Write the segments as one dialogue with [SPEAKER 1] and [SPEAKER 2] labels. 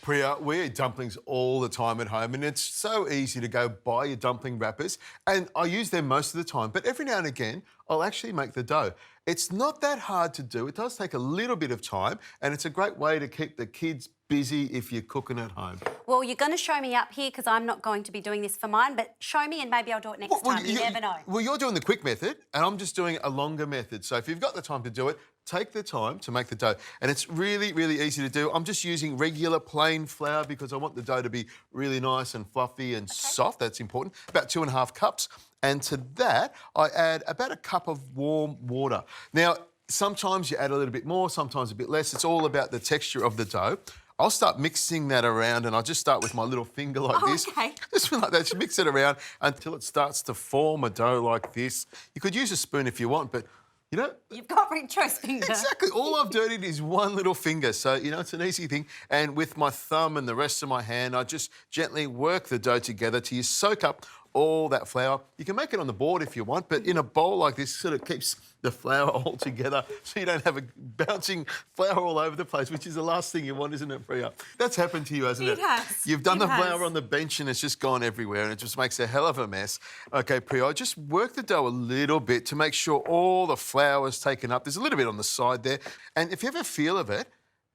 [SPEAKER 1] Priya, we eat dumplings all the time at home, and it's so easy to go buy your dumpling wrappers, and I use them most of the time, but every now and again, I'll actually make the dough. It's not that hard to do. It does take a little bit of time, and it's a great way to keep the kids busy if you're cooking at home.
[SPEAKER 2] Well, you're going to show me up here because I'm not going to be doing this for mine, but show me and maybe I'll do it next time. You never know.
[SPEAKER 1] Well, you're doing the quick method, and I'm just doing a longer method. So if you've got the time to do it, take the time to make the dough. And it's really, really easy to do. I'm just using regular plain flour because I want the dough to be really nice and fluffy and soft. That's important. About 2.5 cups. And to that, I add about a cup of warm water. Now, sometimes you add a little bit more, sometimes a bit less. It's all about the texture of the dough. I'll start mixing that around, and I'll just start with my little finger like this.
[SPEAKER 2] Okay.
[SPEAKER 1] Just like that, just mix it around until it starts to form a dough like this. You could use a spoon if you want, but you know...
[SPEAKER 2] You've got really choice finger.
[SPEAKER 1] Exactly. All I've dirtied is one little finger. So, you know, it's an easy thing. And with my thumb and the rest of my hand, I just gently work the dough together till you soak up all that flour. You can make it on the board if you want, but in a bowl like this, sort of keeps the flour all together so you don't have a bouncing flour all over the place, which is the last thing you want, isn't it, Priya? That's happened to you, hasn't it?
[SPEAKER 2] It has.
[SPEAKER 1] You've done
[SPEAKER 2] It
[SPEAKER 1] the
[SPEAKER 2] has.
[SPEAKER 1] flour on the bench and it's just gone everywhere and it just makes a hell of a mess. OK, Priya, just work the dough a little bit to make sure all the flour is taken up. There's a little bit on the side there. And if you have a feel of it,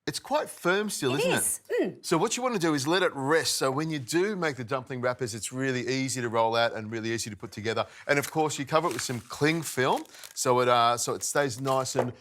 [SPEAKER 1] it's quite firm still, isn't it? So what you want to do is let it rest. So when you do make the dumpling wrappers, it's really easy to roll out and really easy to put together. And of course, you cover it with some cling film so it stays nice and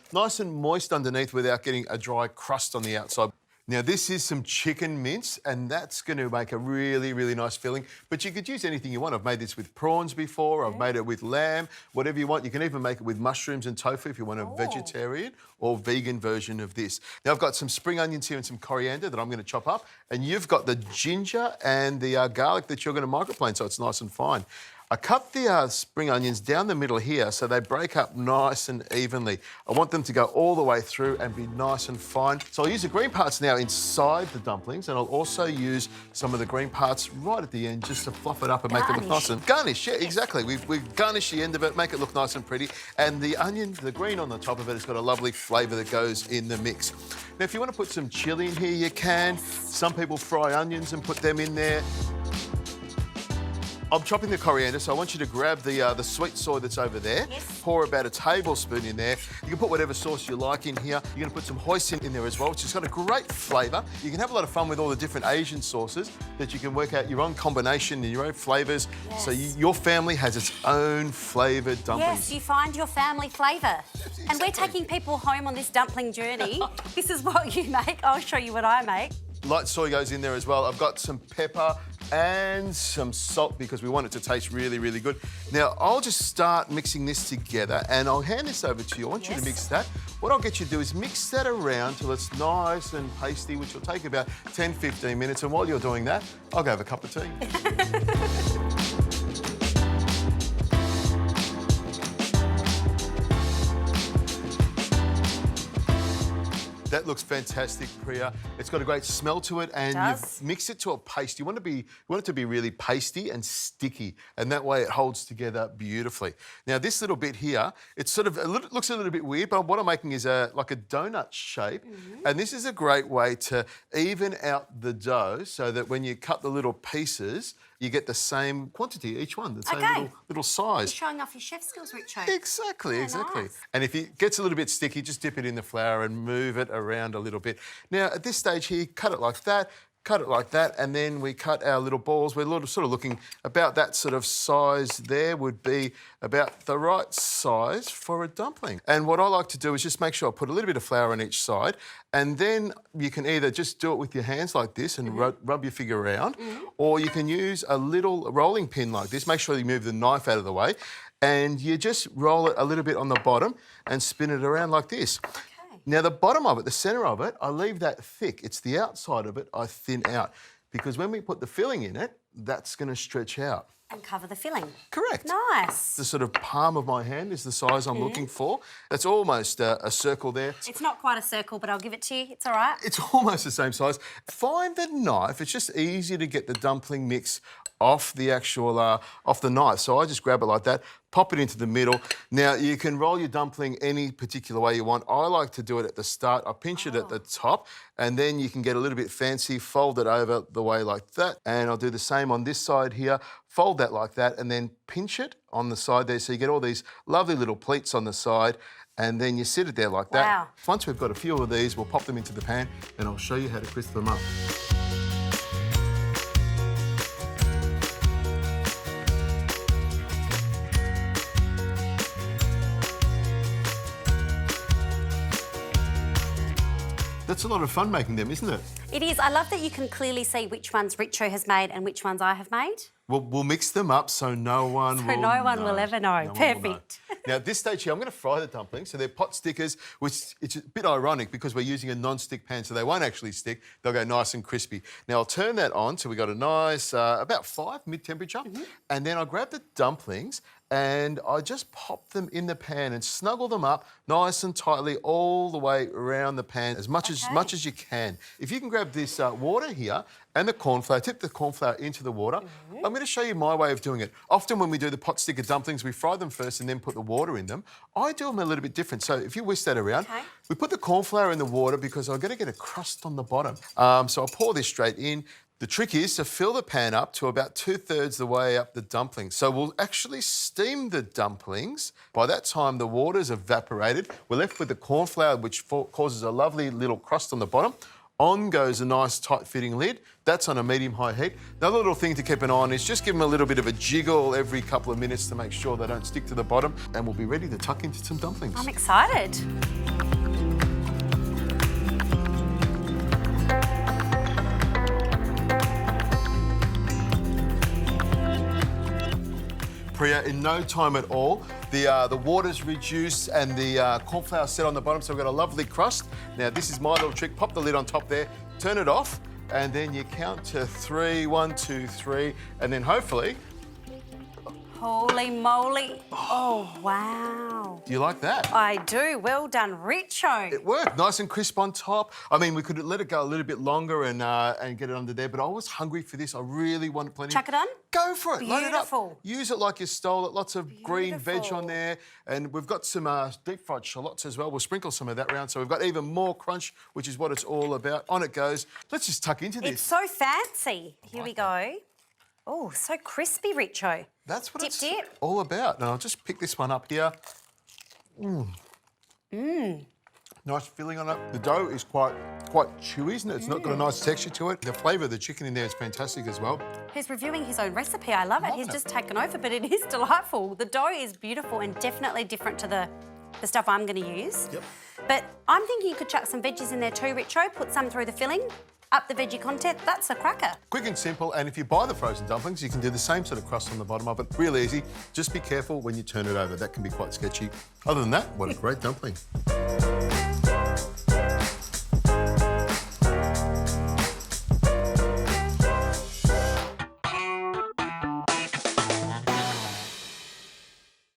[SPEAKER 1] moist underneath without getting a dry crust on the outside. Now, this is some chicken mince, and that's going to make a really, really nice filling. But you could use anything you want. I've made this with prawns before. I've made it with lamb, whatever you want. You can even make it with mushrooms and tofu if you want a vegetarian or vegan version of this. Now, I've got some spring onions here and some coriander that I'm going to chop up. And you've got the ginger and the garlic that you're going to microplane so it's nice and fine. I cut the spring onions down the middle here so they break up nice and evenly. I want them to go all the way through and be nice and fine. So I'll use the green parts now inside the dumplings, and I'll also use some of the green parts right at the end just to fluff it up and make it look nice and... Garnish, yeah, exactly. We garnish the end of it, make it look nice and pretty. And the onion, the green on the top of it, has got a lovely flavour that goes in the mix. Now, if you want to put some chilli in here, you can. Some people fry onions and put them in there. I'm chopping the coriander, so I want you to grab the sweet soy that's over there.
[SPEAKER 2] Yes.
[SPEAKER 1] Pour about a tablespoon in there. You can put whatever sauce you like in here. You're going to put some hoisin in there as well, which has got a great flavour. You can have a lot of fun with all the different Asian sauces that you can work out your own combination and your own flavours.
[SPEAKER 2] Yes.
[SPEAKER 1] So your family has its own flavoured dumplings.
[SPEAKER 2] Yes, you find your family flavour.
[SPEAKER 1] Exactly.
[SPEAKER 2] And we're taking people home on this dumpling journey. This is what you make. I'll show you what I make.
[SPEAKER 1] Light soy goes in there as well. I've got some pepper and some salt because we want it to taste really, really good. Now, I'll just start mixing this together and I'll hand this over to you. I want you to mix that. What I'll get you to do is mix that around till it's nice and pasty, which will take about 10, 15 minutes. And while you're doing that, I'll go have a cup of tea. That looks fantastic, Priya. It's got a great smell to it, and you've mixed it to a paste. You want it to be really pasty and sticky, and that way it holds together beautifully. Now, this little bit here, it's sort of looks a little bit weird, but what I'm making is like a donut shape, and this is a great way to even out the dough so that when you cut the little pieces, you get the same quantity each one, the same little size.
[SPEAKER 2] You're showing off your chef skills, Richo.
[SPEAKER 1] Exactly, exactly.
[SPEAKER 2] Nice.
[SPEAKER 1] And if it gets a little bit sticky, just dip it in the flour and move it around a little bit. Now, at this stage here, cut it like that, and then we cut our little balls. We're sort of looking about that sort of size there would be about the right size for a dumpling. And what I like to do is just make sure I put a little bit of flour on each side, and then you can either just do it with your hands like this and rub your finger around, or you can use a little rolling pin like this. Make sure you move the knife out of the way, and you just roll it a little bit on the bottom and spin it around like this. Now, the bottom of it, the centre of it, I leave that thick. It's the outside of it I thin out because when we put the filling in it, that's going to stretch out.
[SPEAKER 2] And cover the filling.
[SPEAKER 1] Correct.
[SPEAKER 2] Nice.
[SPEAKER 1] The sort of palm of my hand is the size I'm looking for. That's almost a circle there.
[SPEAKER 2] It's not quite a circle, but I'll give it to you. It's all right.
[SPEAKER 1] It's almost the same size. Find the knife. It's just easier to get the dumpling mix off the actual, off the knife. So I just grab it like that, pop it into the middle. Now, you can roll your dumpling any particular way you want. I like to do it at the start. I pinch it at the top, and then you can get a little bit fancy, fold it over the way like that. And I'll do the same on this side here. Fold that like that, and then pinch it on the side there. So you get all these lovely little pleats on the side, and then you sit it there like that.
[SPEAKER 2] Wow.
[SPEAKER 1] Once we've got a few of these, we'll pop them into the pan, and I'll show you how to crisp them up. That's a lot of fun making them, isn't it?
[SPEAKER 2] It is. I love that you can clearly see which ones Richo has made and which ones I have made.
[SPEAKER 1] We'll mix them up so no one will
[SPEAKER 2] no one will ever know.
[SPEAKER 1] No one will
[SPEAKER 2] Perfect.
[SPEAKER 1] know. Now, at this stage here, I'm going to fry the dumplings. So they're pot stickers, which it's a bit ironic because we're using a non-stick pan, so they won't actually stick. They'll go nice and crispy. Now, I'll turn that on so we've got a nice, about 5 mid-temperature. And then I'll grab the dumplings and I just pop them in the pan and snuggle them up nice and tightly all the way around the pan as much as you can. If you can grab this water here and the corn flour, tip the corn flour into the water. I'm going to show you my way of doing it. Often when we do the pot sticker dumplings, we fry them first and then put the water in them. I do them a little bit different. So if you whisk that around, we put the corn flour in the water because I'm going to get a crust on the bottom. So I'll pour this straight in. The trick is to fill the pan up to about 2/3 the way up the dumplings. So we'll actually steam the dumplings. By that time, the water's evaporated. We're left with the corn flour, which causes a lovely little crust on the bottom. On goes a nice tight-fitting lid. That's on a medium-high heat. Another little thing to keep an eye on is just give them a little bit of a jiggle every couple of minutes to make sure they don't stick to the bottom, and we'll be ready to tuck into some dumplings.
[SPEAKER 2] I'm excited.
[SPEAKER 1] Priya, in no time at all, the water's reduced and the corn flour set on the bottom, so we've got a lovely crust. Now, this is my little trick. Pop the lid on top there, turn it off, and then you count to 3, 1, 2, 3, and then hopefully...
[SPEAKER 2] Holy moly. Oh, wow.
[SPEAKER 1] Do you like that?
[SPEAKER 2] I do. Well done, Richo.
[SPEAKER 1] It worked, nice and crisp on top. I mean, we could let it go a little bit longer and get it under there, but I was hungry for this. I really wanted plenty.
[SPEAKER 2] Chuck it on?
[SPEAKER 1] Go for it. Load it up.
[SPEAKER 2] Beautiful.
[SPEAKER 1] Use it like you stole it. Lots of green veg on there. And we've got some deep fried shallots as well. We'll sprinkle some of that around. So we've got even more crunch, which is what it's all about. On it goes. Let's just tuck into this.
[SPEAKER 2] It's so fancy. Here we go. Oh, so crispy, Richo.
[SPEAKER 1] That's what it's
[SPEAKER 2] dip.
[SPEAKER 1] all about. Now, I'll just pick this one up here. Nice filling on it. The dough is quite chewy, isn't it? It's not got a nice texture to it. The flavour of the chicken in there is fantastic as well.
[SPEAKER 2] He's reviewing his own recipe. I love it. He's just taken over, but it is delightful. The dough is beautiful and definitely different to the stuff I'm going to use.
[SPEAKER 1] Yep.
[SPEAKER 2] But I'm thinking you could chuck some veggies in there too, Richo. Put some through the filling, up the veggie content. That's a cracker.
[SPEAKER 1] Quick and simple, and if you buy the frozen dumplings, you can do the same sort of crust on the bottom of it. Real easy. Just be careful when you turn it over. That can be quite sketchy. Other than that, what a great dumpling.